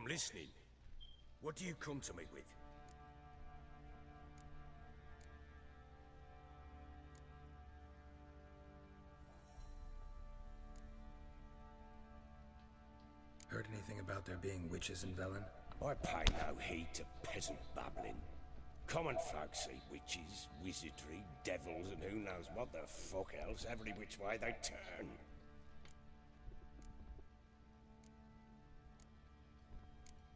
I'm listening. What do you come to me with? Heard anything about there being witches in Velen? I pay no heed to peasant babbling. Common folk see witches, wizardry, devils, and who knows what the fuck else every which way they turn.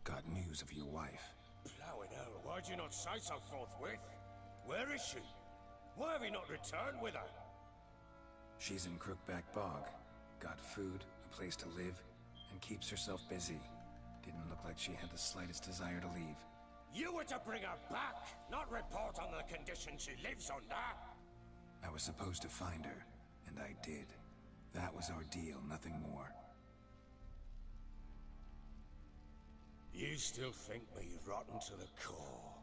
Got news of your wife. Blowing hell, why'd you not say so forthwith? Where is she? Why have you not returned with her? She's in Crookback Bog. Got food, a place to live, and keeps herself busy. Didn't look like she had the slightest desire to leave. You were to bring her back, not report on the conditions she lives under. I was supposed to find her, and I did. That was our deal, nothing more. You still think me rotten to the core.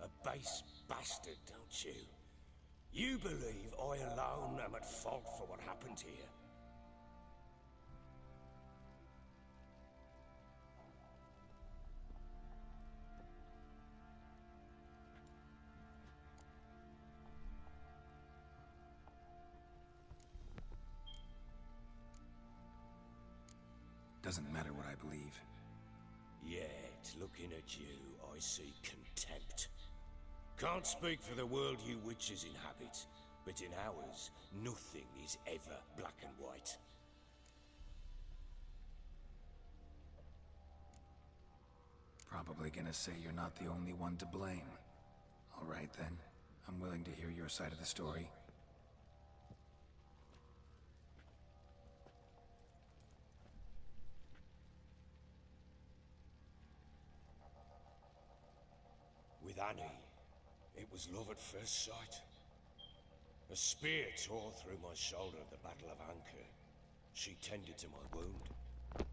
A base bastard, don't you? You believe I alone am at fault for what happened here. Doesn't matter what I believe. Yet, looking at you, I see contempt. Can't speak for the world you witches inhabit, but in ours, nothing is ever black and white. Probably gonna say you're not the only one to blame. All right then, I'm willing to hear your side of the story. With Annie, it was love at first sight. A spear tore through my shoulder at the Battle of Anchor. She tended to my wound.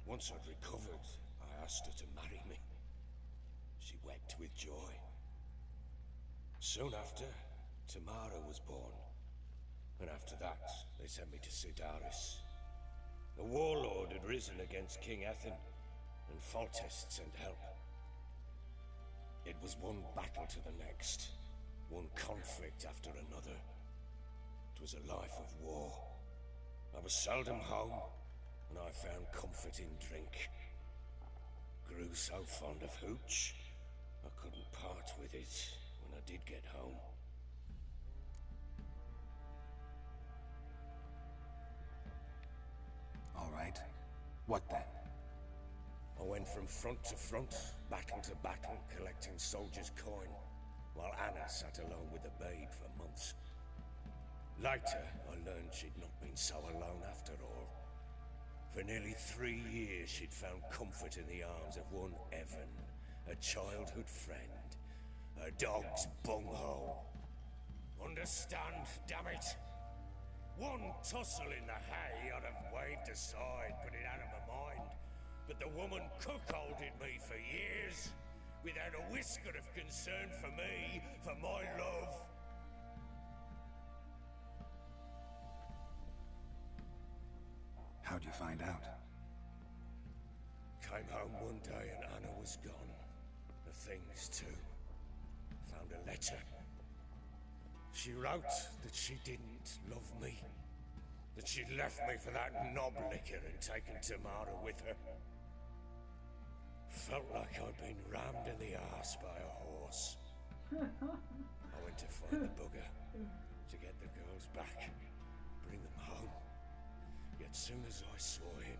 Once I'd recovered, I asked her to marry me. She wept with joy. Soon after, Tamara was born. And after that, they sent me to Sidaris. The warlord had risen against King Ethan, and Foltest sent help. It was one battle to the next, one conflict after another. It was a life of war. I was seldom home, and I found comfort in drink. Grew so fond of hooch, I couldn't part with it when I did get home. All right. What then? I went from front to front, battle to battle, collecting soldiers' coin, while Anna sat alone with the babe for months. Later, I learned she'd not been so alone after all. For nearly 3 years, she'd found comfort in the arms of one Evan, a childhood friend, a dog's bunghole. Understand, damn it? One tussle in the hay I'd have waved aside, put it out of my mind. But the woman cuckolded me for years, without a whisker of concern for me, for my love. How'd you find out? Came home one day and Anna was gone. The things too. Found a letter. She wrote that she didn't love me. That she'd left me for that knob licker and taken Tamara with her. Felt like I'd been rammed in the arse by a horse. I went to find the bugger, to get the girls back, bring them home. Yet soon as I saw him,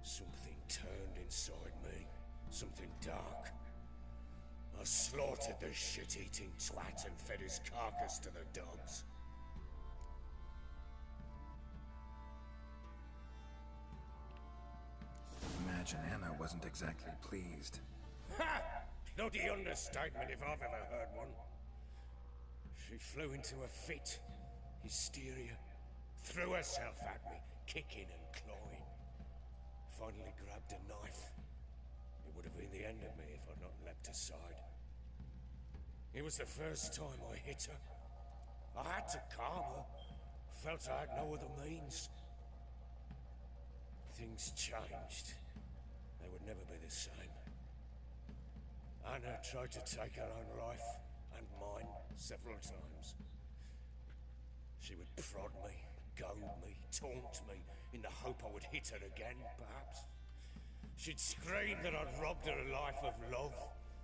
something turned inside me, something dark. I slaughtered the shit-eating twat and fed his carcass to the dogs. Imagine Anna wasn't exactly pleased. Ha! Bloody understatement if I've ever heard one. She flew into a fit, hysteria, threw herself at me, kicking and clawing. Finally grabbed a knife. It would have been the end of me if I'd not leapt aside. It was the first time I hit her. I had to calm her. Felt I had no other means. Things changed. they would never be the same. Anna tried to take her own life, and mine, several times. She would prod me, goad me, taunt me, in the hope I would hit her again, perhaps. She'd scream that I'd robbed her life of love,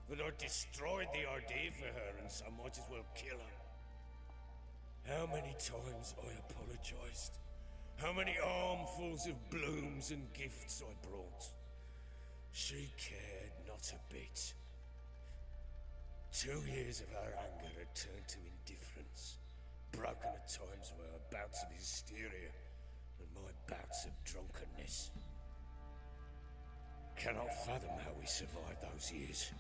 that I'd destroyed the idea for her, and so might as well kill her. How many times I apologized. How many armfuls of blooms and gifts I brought. She cared not a bit. 2 years of her anger had turned to indifference, broken at times by her bouts of hysteria and my bouts of drunkenness. Cannot fathom how we survived those years,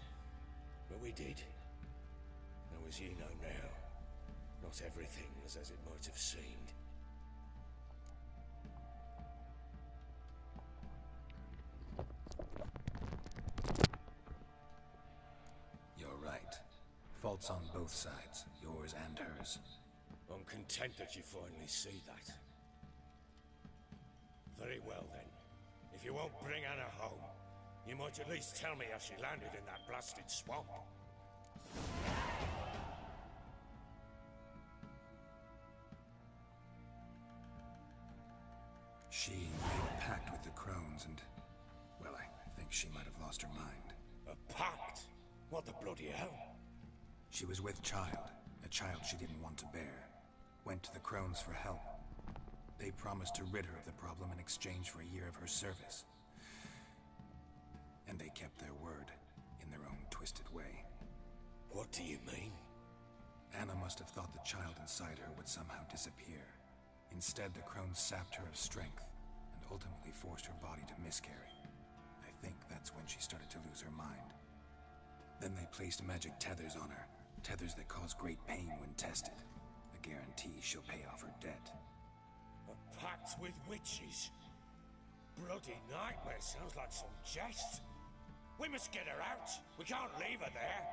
but we did. Though as you know now, not everything was as it might have seemed. You're right. Faults on both sides, yours and hers. I'm content that you finally see that. Very well then. If you won't bring Anna home, you might at least tell me how she landed in that blasted swamp. She made a pact with the crones and, well, I think she might have lost her mind. A pact? What the bloody hell? She was with child, a child she didn't want to bear. Went to the crones for help. They promised to rid her of the problem in exchange for a year of her service. And they kept their word, in their own twisted way. What do you mean? Anna must have thought the child inside her would somehow disappear. Instead, the crones sapped her of strength, and ultimately forced her body to miscarry. I think that's when she started to lose her mind. Then they placed magic tethers on her, tethers that cause great pain when tested. A guarantee she'll pay off her debt. A pact with witches? Bloody nightmare, sounds like some jest. We must get her out. We can't leave her there.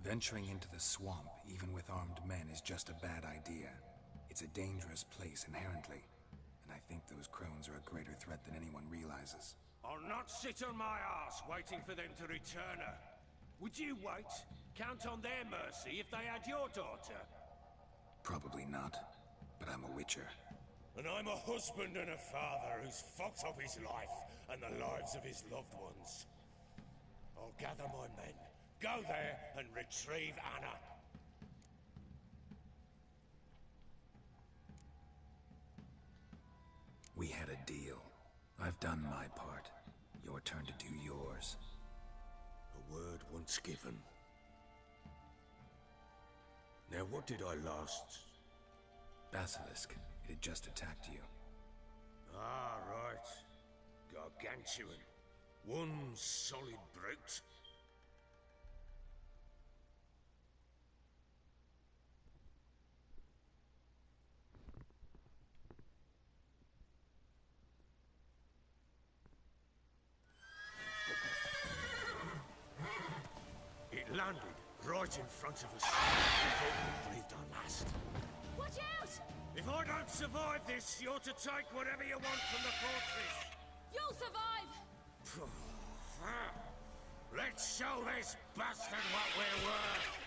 Venturing into the swamp, even with armed men, is just a bad idea. It's a dangerous place inherently, and I think those crones are a greater threat than anyone realizes. I'll not sit on my ass waiting for them to return her. Would you wait? Count on their mercy if they had your daughter? Probably not, but I'm a witcher. And I'm a husband and a father who's fucked up his life and the lives of his loved ones. I'll gather my men, go there and retrieve Anna. We had a deal. I've done my part. Your turn to do yours. A word once given. Now what did I last... Basilisk. It had just attacked you. Ah, right. Gargantuan. One solid brute. It landed right in front of us. I thought we breathed our last. Watch out! If I don't survive this, you're to take whatever you want from the fortress. You'll survive! Let's show this bastard what we're worth.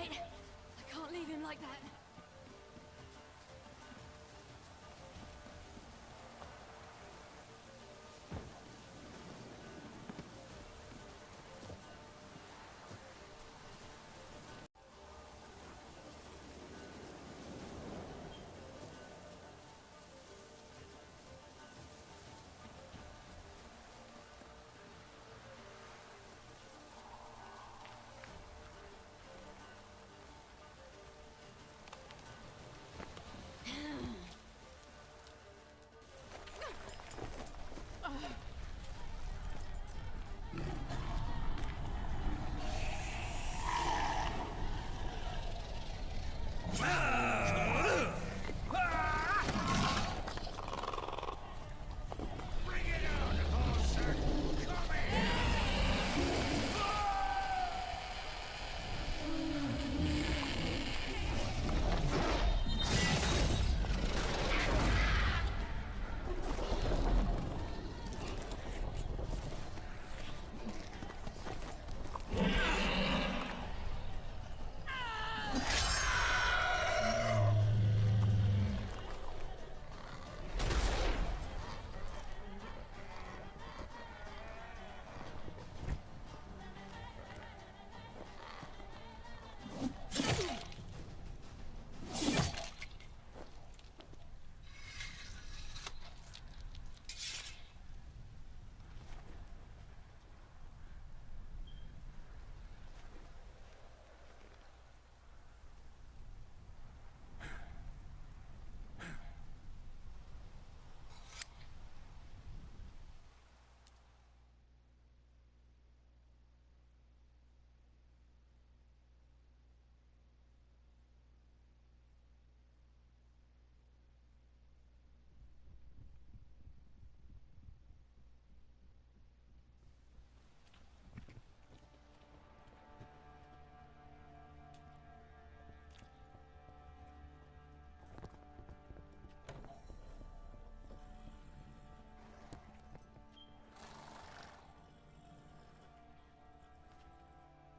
it! I can't leave him like that.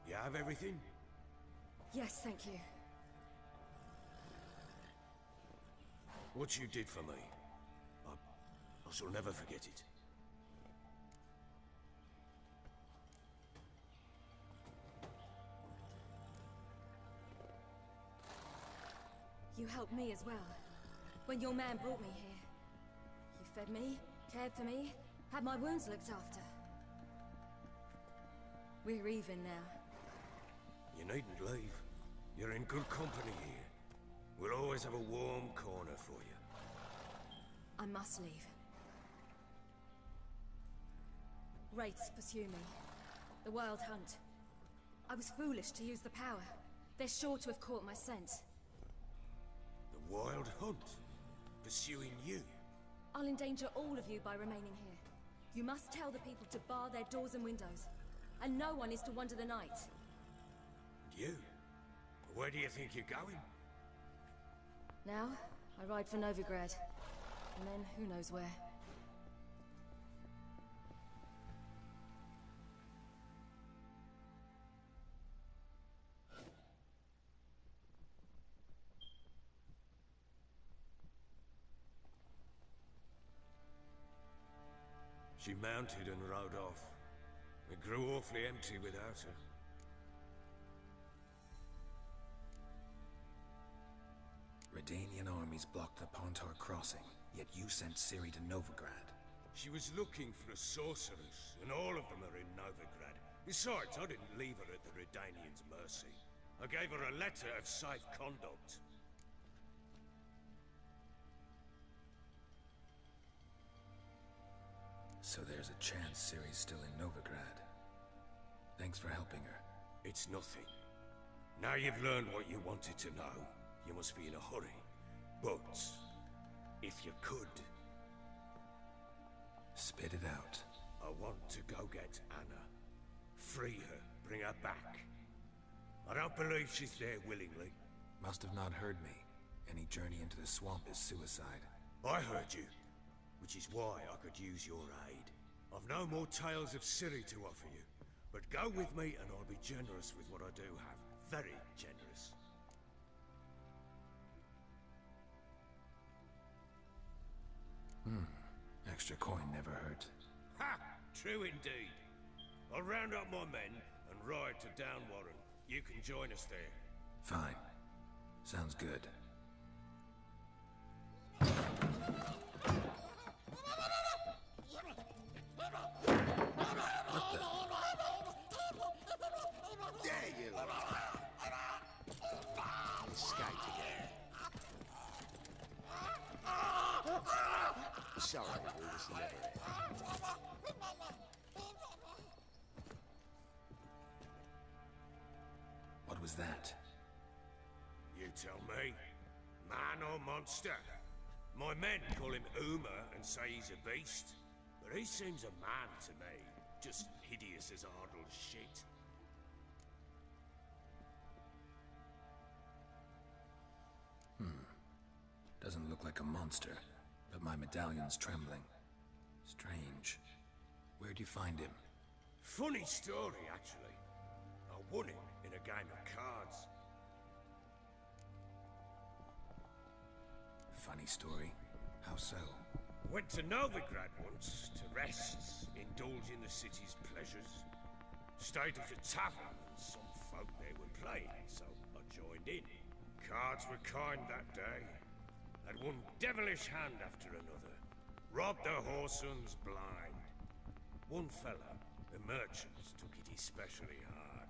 You have everything? Yes, thank you. What you did for me, I shall never forget it. You helped me as well. When your man brought me here. You fed me, cared for me, had my wounds looked after. We're even now. You needn't leave. You're in good company here. We'll always have a warm corner for you. I must leave. Wraiths pursue me. The Wild Hunt. I was foolish to use the power. They're sure to have caught my scent. The Wild Hunt? Pursuing you? I'll endanger all of you by remaining here. You must tell the people to bar their doors and windows. And no one is to wander the night. And you? Where do you think you're going? Now, I ride for Novigrad. And then, who knows where. She mounted and rode off. It grew awfully empty without her. Redanian armies blocked the Pontar crossing, yet you sent Ciri to Novigrad. She was looking for a sorceress, and all of them are in Novigrad. Besides, I didn't leave her at the Redanians' mercy. I gave her a letter of safe conduct. So there's a chance Ciri's still in Novigrad. Thanks for helping her. It's nothing. Now you've learned what you wanted to know, you must be in a hurry. But, if you could... Spit it out. I want to go get Anna. Free her, bring her back. I don't believe she's there willingly. Must have not heard me. Any journey into the swamp is suicide. I heard you, which is why I could use your aid. I've no more tales of Ciri to offer you, but go with me and I'll be generous with what I do have. Very generous. Extra coin never hurt. Ha! True indeed. I'll round up my men and ride to Downwarren. You can join us there. Fine. Sounds good. What the? There you are. Escaped again. Sorry, we was never here. What was that? You tell me. Man or monster? My men call him Uma and say he's a beast. But he seems a man to me. Just hideous as Ardle's shit. Doesn't look like a monster, but my medallion's trembling. Strange. Where'd you find him? Funny story, actually. I won him in a game of cards. Funny story? How so? Went to Novigrad once to rest, indulge in the city's pleasures. Stayed at a tavern and some folk there were playing, so I joined in. Cards were kind that day. Had one devilish hand after another. Robbed the whoreson blind. One fella, a merchant, took it especially hard.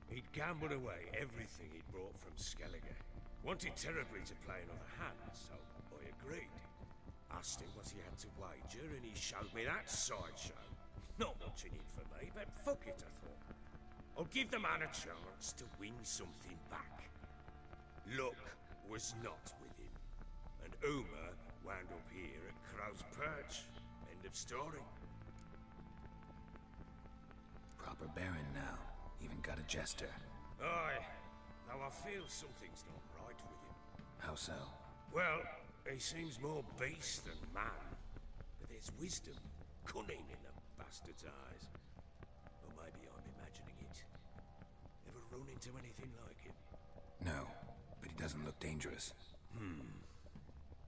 He'd gambled away everything he'd brought from Skellige. Wanted terribly to play another hand, so I agreed. Asked him what he had to wager, and he showed me that sideshow. Not much in it for me, but fuck it, I thought. I'll give the man a chance to win something back. Luck was not with him, and Uma wound up here at Crow's Perch. End of story. Proper baron now. Even got a jester. Aye, though I feel something's not right with him. How so? Well, he seems more beast than man. But there's wisdom, cunning in the bastard's eyes. Or maybe I'm imagining it. Ever run into anything like him? No, but he doesn't look dangerous.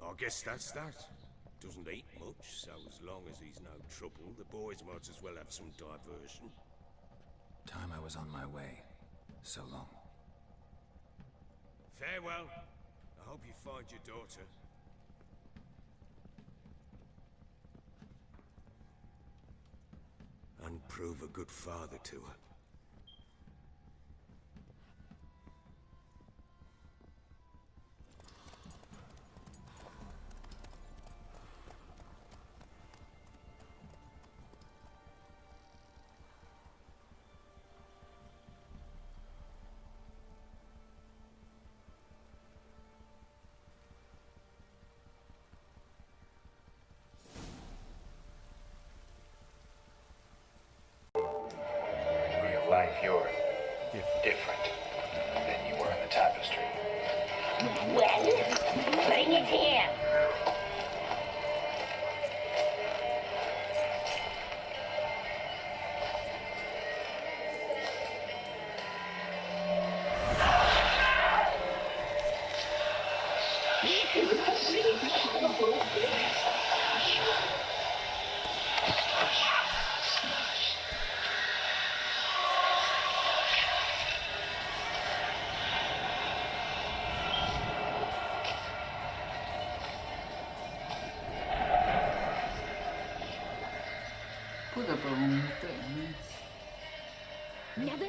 I guess that's that. Doesn't eat much, so as long as he's no trouble, the boys might as well have some diversion. Time I was on my way. So long. Farewell. I hope you find your daughter. And prove a good father to her. Life, you're different than you were in the tapestry. Well, bring it here.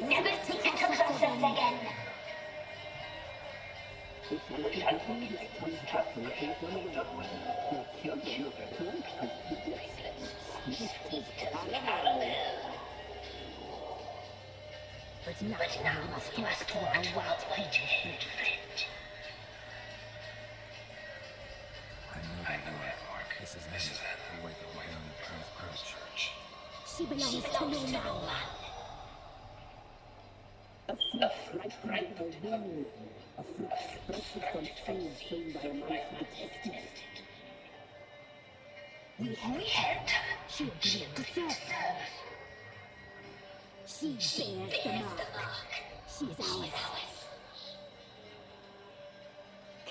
Never speak to cross us again. But now we must talk to our white friend. I know that work. This is Anna, the wife of the Baron of Crow's Perch. She belongs to no man. A fruit ripe by her womb, a fruit sprouted from seeds sown by a man who detested. We helped her. She agreed to serve. She bears the mark. She is ours.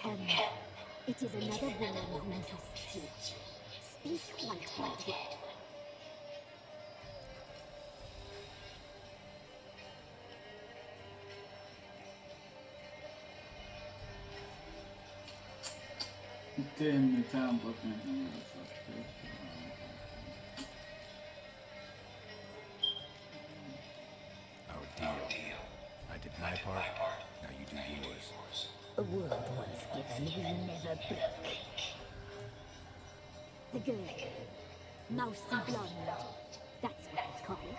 Come. It is another woman who interests you. Speak, white-haired one. Then the town booking. Our deal. I did my part, now you do yours. A word once given will never break. The girl. Mousy blonde. That's what I call it.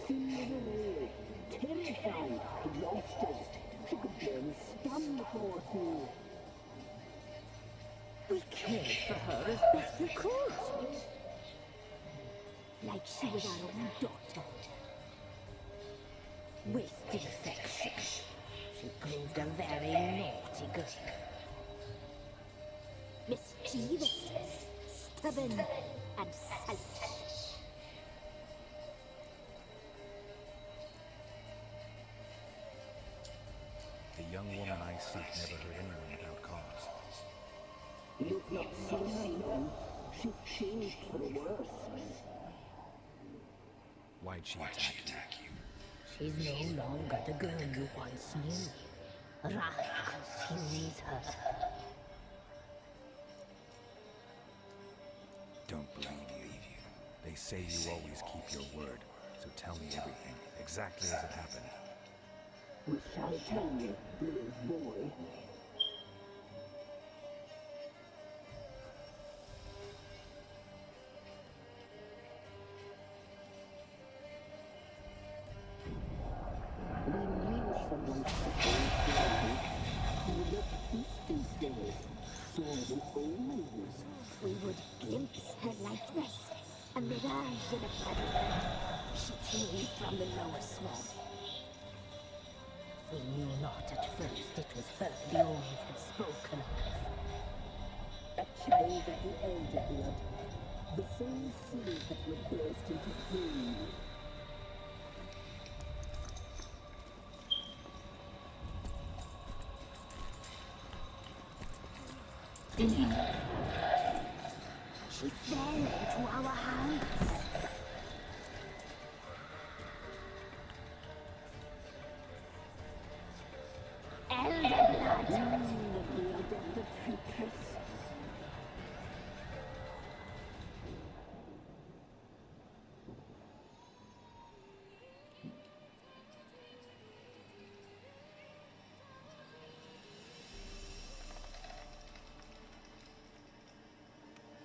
Similarly, terrified, exhausted, she could barely stand before you. We cared for her as best we could. Like she was our own daughter. Wasted affection. She proved a very naughty girl. Mischievous, stubborn, and selfish. The young woman I seek never hurt anyone without cause. You've not seen her, man. She's changed for the worse. Why'd she attack you? She's no longer the girl you once knew. Wrath consumes her. Don't believe you. They say you always keep your word, so tell me everything, exactly as it happened. We shall tell you, brave boy. We knew someone who would look east instead, saw the omens. We would glimpse her likeness, a mirage in a body. She came from the lower swamp. We knew not at first it was her the omens had spoken of. A child of the elder blood, the same seed that would burst into flame. She fell into our hands. Elder blood! The blood of the traitress.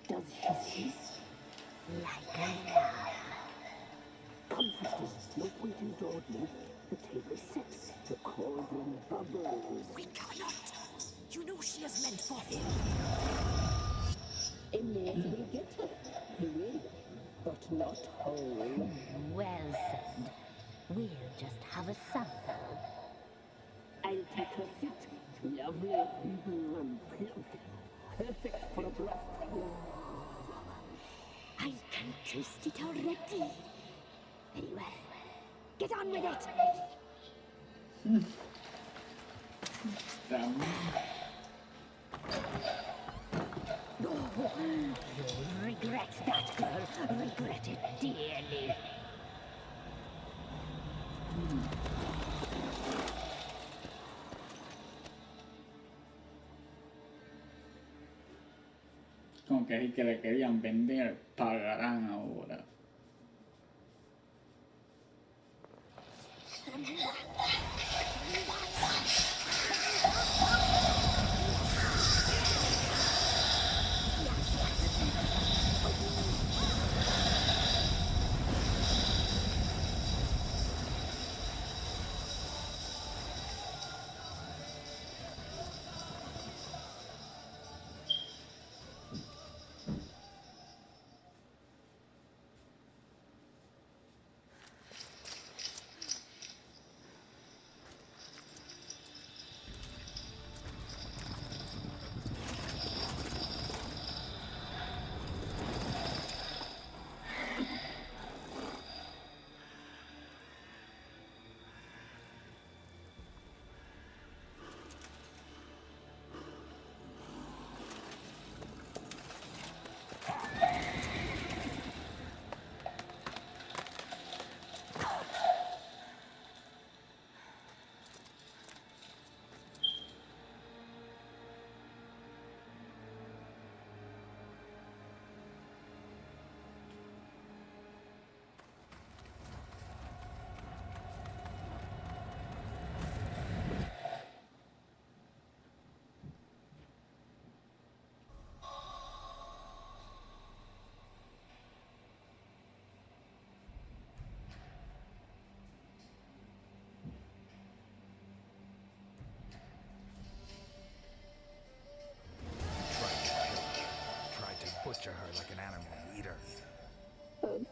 Does she see? Like a lamb. Come, sisters, no point in dawdling. The table's set, the cauldron bubbles. We cannot. You know she is meant for him. Immortal will get her. He will, but not whole. Well said. We'll just have a sample. I'll take her feet. Lovely and plump. Perfect for a breath. I can taste it already. Very well. Get on with it. Damn. You'll regret that, girl. Regret it dearly. Como que ahí que le querían vender, pagarán ahora.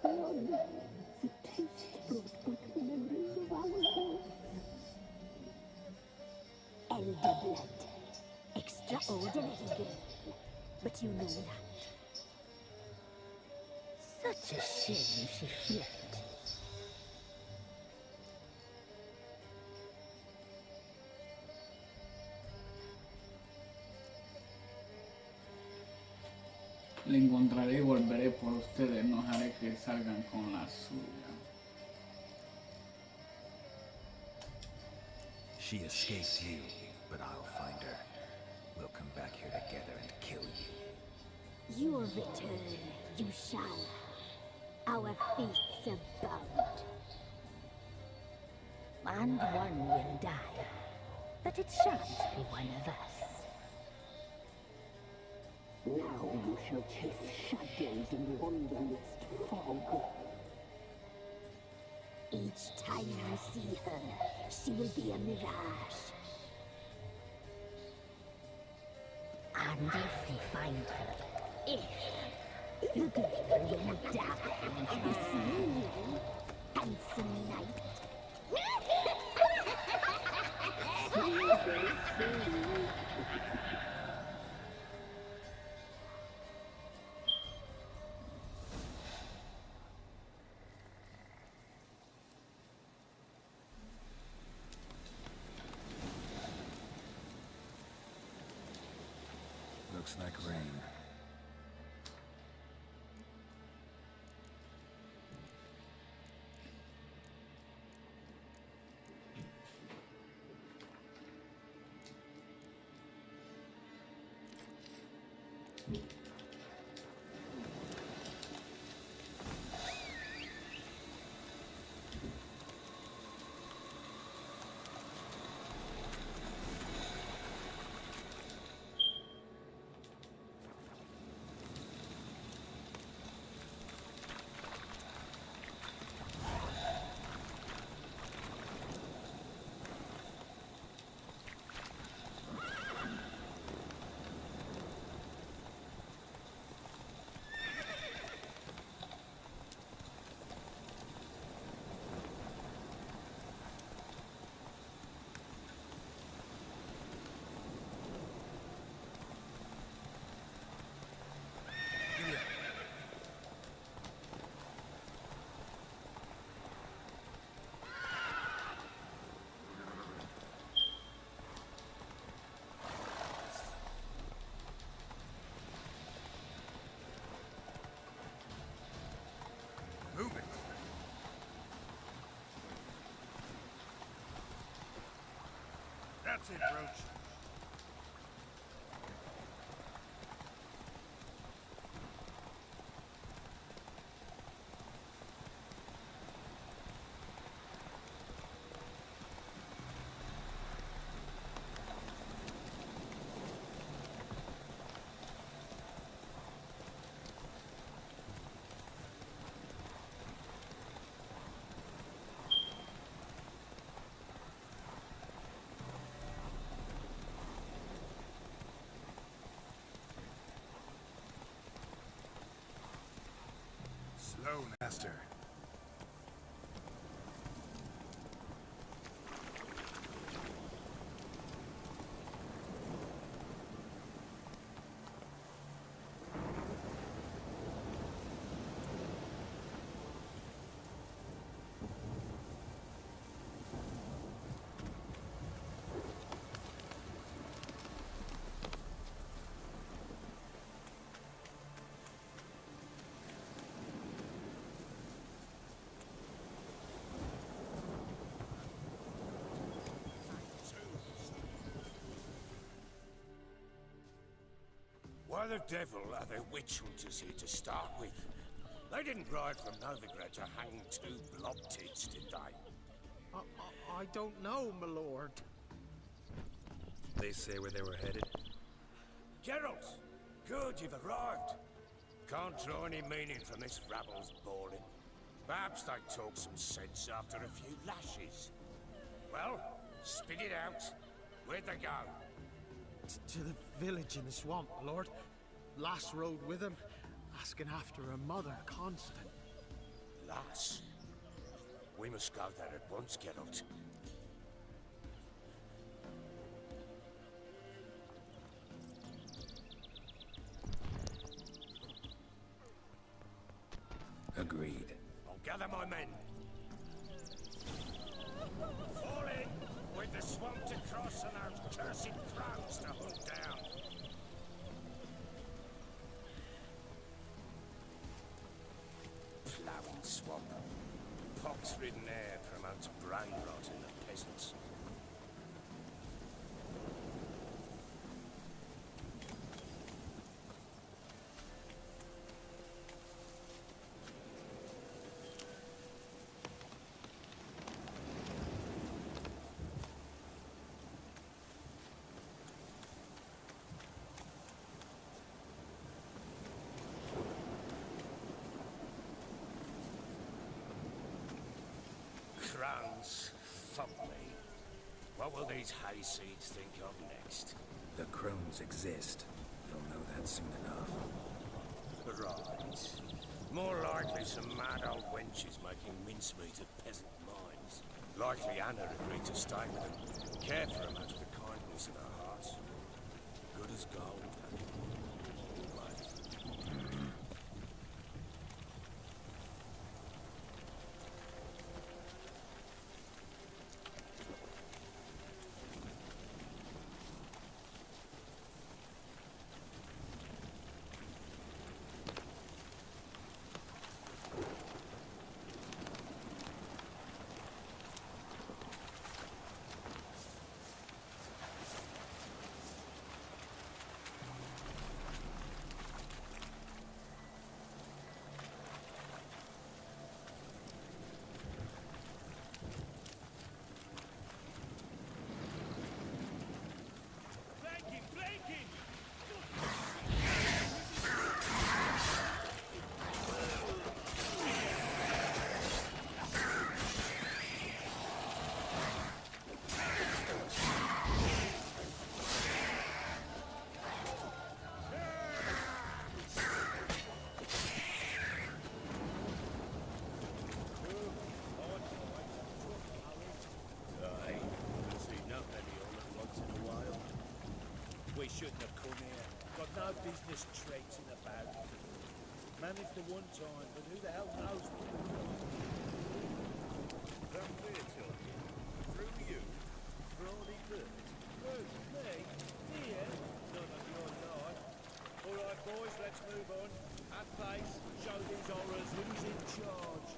blood. The taste brought back memories of our home. Elder blood. Extraordinary girl. But you know that. Such a shame she fled. Le encontraré y volveré por ustedes, no haré que salgan con la suya. She escaped you, but I'll find her. We'll come back here together and kill you. Your return, you shall. Our fates are bound. And one will die, but it shan't be one of us. Now you shall chase shadows and wander amidst fog. Each time you see her, she will be a mirage. And if we find her, the girl will die. You see me, handsome knight. Looks like rain. Move it! That's it, Roach. Slow, Master. Why the devil are there witch hunters here to start with? They didn't ride from Novigrad to hang two blob-tits, did they? I don't know, my lord. They say where they were headed? Geralt! Good, you've arrived. Can't draw any meaning from this rabble's bawling. Perhaps they talk some sense after a few lashes. Well, spit it out. Where'd they go? To the village in the swamp, my lord. Lass rode with him, asking after her mother, Constant. lass. We must go there at once, Geralt. Agreed. I'll gather my men. Fall in with the swamp to cross and those cursed crows to hunt down. Ploughing swamp. Pox-ridden air promotes brain rot in the peasants. Crowns, fuck me. What will these hayseeds think of next? The crones exist. You'll know that soon enough. Right. More likely some mad old wenches making mincemeat of peasant minds. Likely Anna agreed to stay with them, care for them out of the kindness of her heart. Good as gold. We shouldn't have come here. Got no business traipsing about. Managed the one time, but who the hell knows what we've got? That we're talking. Through you? Brody Bird? Who? Me? Here? None of your life. All right, boys, let's move on. At pace, show these horrors who's in charge.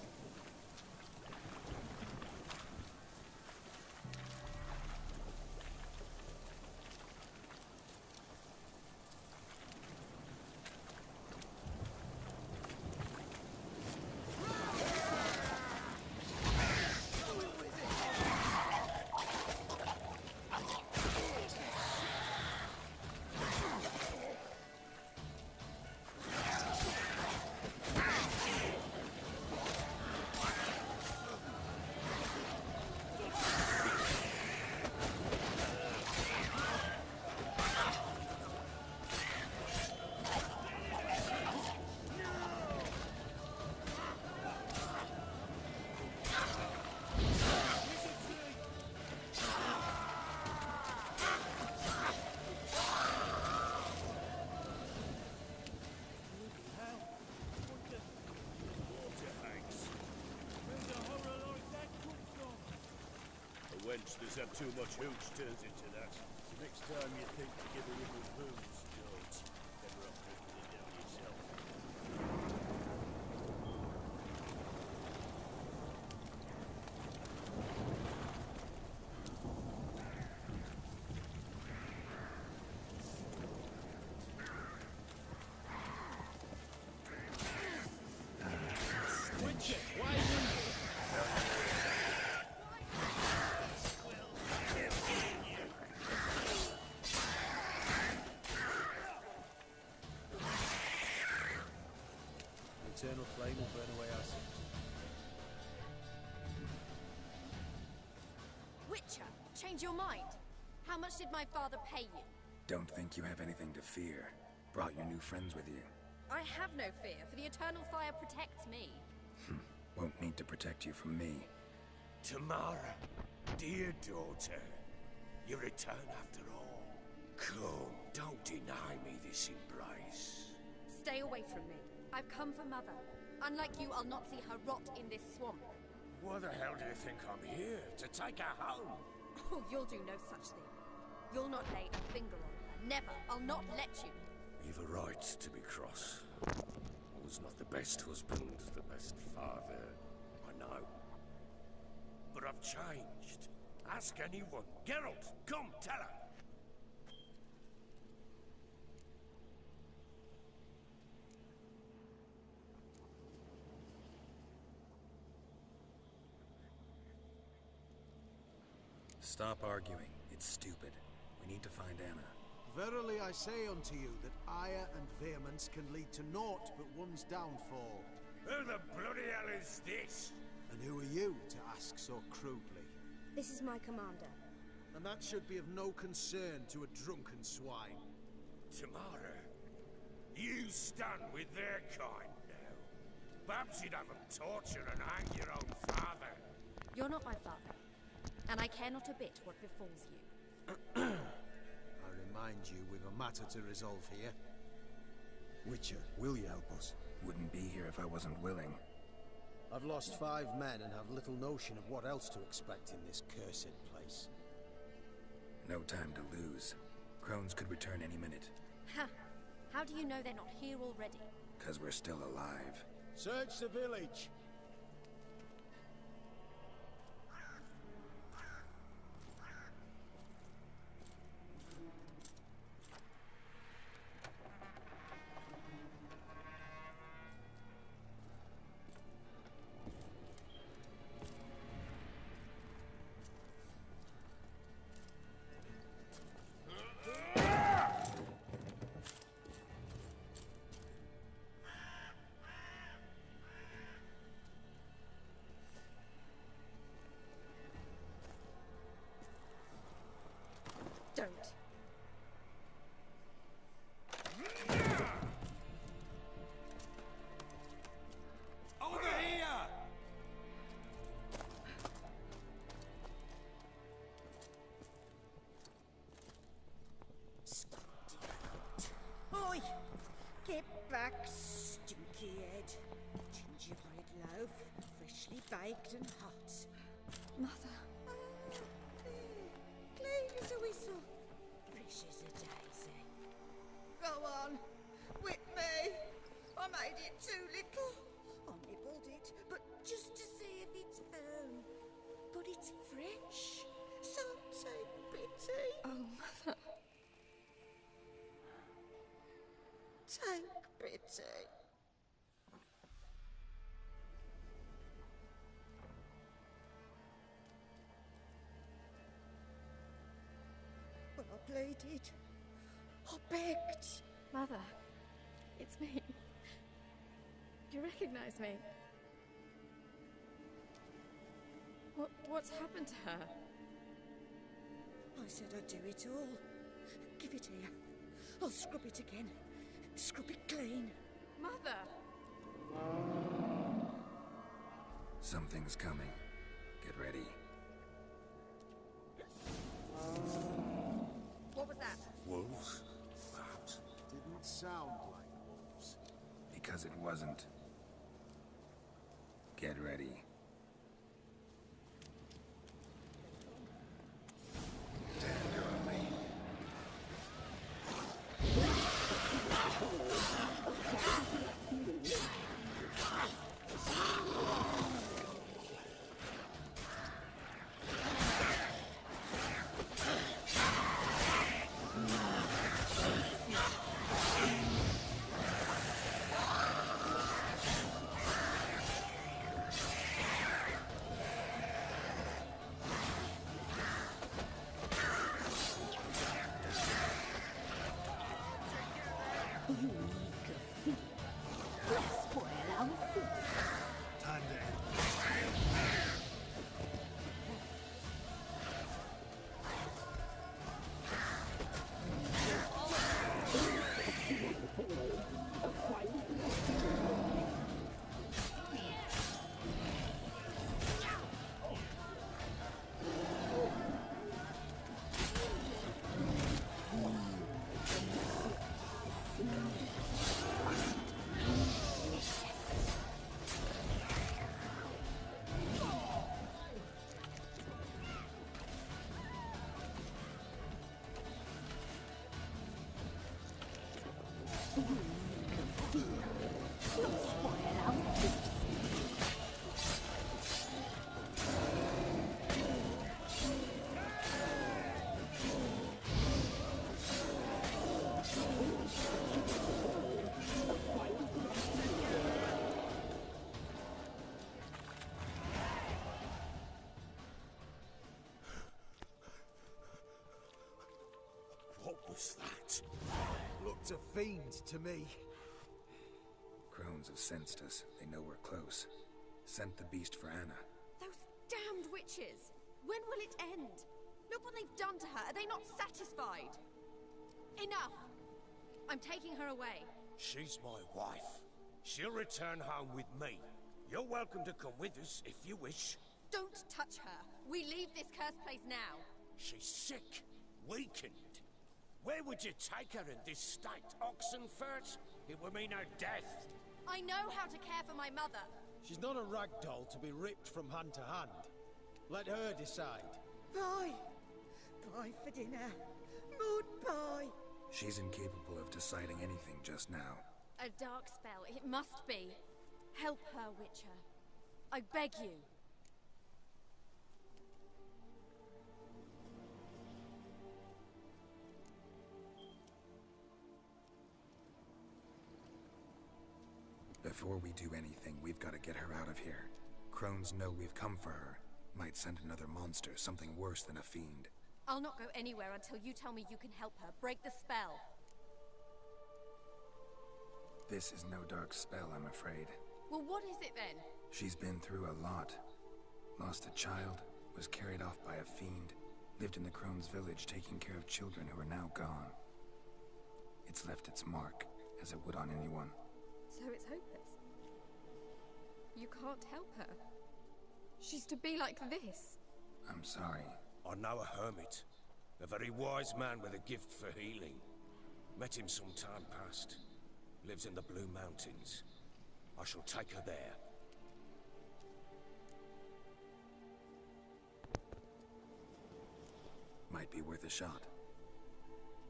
Wench that's had too much hooch turns into that. So next time you think to give a little booze, don't. Better off drinking it down yourself. Witcher, why are you here? Eternal flame will burn away our sins. Witcher, change your mind. How much did my father pay you? Don't think you have anything to fear. Brought your new friends with you. I have no fear, for the eternal fire protects me. Won't need to protect you from me. Tamara, dear daughter, you return after all. Come, don't deny me this embrace. Stay away from me. I've come for Mother. Unlike you, I'll not see her rot in this swamp. Why the hell do you think I'm here? To take her home? Oh, you'll do no such thing. You'll not lay a finger on her. Never. I'll not let you. You've a right to be cross. I was not the best husband, the best father, I know. But I've changed. Ask anyone. Geralt, come, tell her. Stop arguing. It's stupid. We need to find Anna. Verily I say unto you that ire and vehemence can lead to naught but one's downfall. Who the bloody hell is this? And who are you to ask so crudely? This is my commander. And that should be of no concern to a drunken swine. Tamara, you stand with their kind now. Perhaps you'd have them torture and hang your own father. You're not my father. And I care not a bit what befalls you. I remind you we've a matter to resolve here. Witcher, will you help us? Wouldn't be here if I wasn't willing. I've lost 5 men and have little notion of what else to expect in this cursed place. No time to lose. Crones could return any minute. Ha! How do you know they're not here already? 'Cause we're still alive. Search the village! Don't. Over here! Oi! Get back, stinky head. Gingerbread loaf, freshly baked and hot. Mother. Clean as a whistle, fresh as a daisy. Go on, whip me. I made it too little. I nibbled it, but just to see if it's firm. But it's fresh, so take pity. Oh, Mother. Take pity. But I pleaded. I begged. Mother. It's me. Do you recognize me? What's happened to her? I said I'd do it all. Give it here. I'll scrub it again. Scrub it clean. Mother! Something's coming. Get ready. What was that? Wolves? Perhaps. Didn't sound like wolves. Because it wasn't. Get ready. Tender on me. fiend to me. Crones have sensed us. They know we're close. Sent the beast for Anna. Those damned witches! When will it end? Look what they've done to her. Are they not satisfied? Enough! I'm taking her away. She's my wife. She'll return home with me. You're welcome to come with us if you wish. Don't touch her. We leave this cursed place now. She's sick, weakened. Where would you take her in this state? Oxenfurt? It would mean her death. I know how to care for my mother. She's not a rag doll to be ripped from hand to hand. Let her decide. Pie! Pie for dinner. Mood pie! She's incapable of deciding anything just now. A dark spell, it must be. Help her, Witcher. I beg you. Before we do anything, we've got to get her out of here. Crones know we've come for her. Might send another monster, something worse than a fiend. I'll not go anywhere until you tell me you can help her. Break the spell. This is no dark spell, I'm afraid. Well, what is it then? She's been through a lot. Lost a child, was carried off by a fiend, lived in the Crone's village taking care of children who are now gone. It's left its mark, as it would on anyone. So it's hopeless. You can't help her. She's to be like this. I'm sorry. I know a hermit. A very wise man with a gift for healing. Met him some time past. Lives in the Blue Mountains. I shall take her there. Might be worth a shot.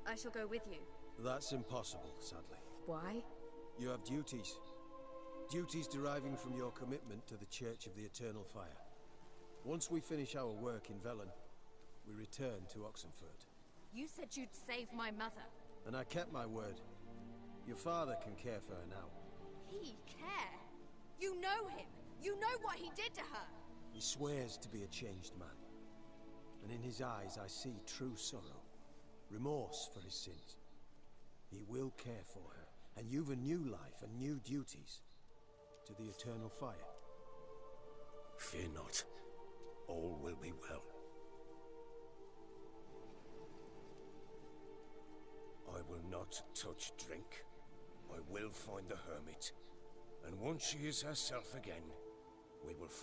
I shall go with you. That's impossible, sadly. Why? You have duties. Duties deriving from your commitment to the Church of the Eternal Fire. Once we finish our work in Velen, we return to Oxenfurt. You said you'd save my mother. And I kept my word. Your father can care for her now. He care? You know him. You know what he did to her. He swears to be a changed man. And in his eyes I see true sorrow. Remorse for his sins. He will care for her. And you've a new life and new duties. To the Eternal Fire. Fear not. All will be well. I will not touch drink. I will find the hermit. And once she is herself again, we will find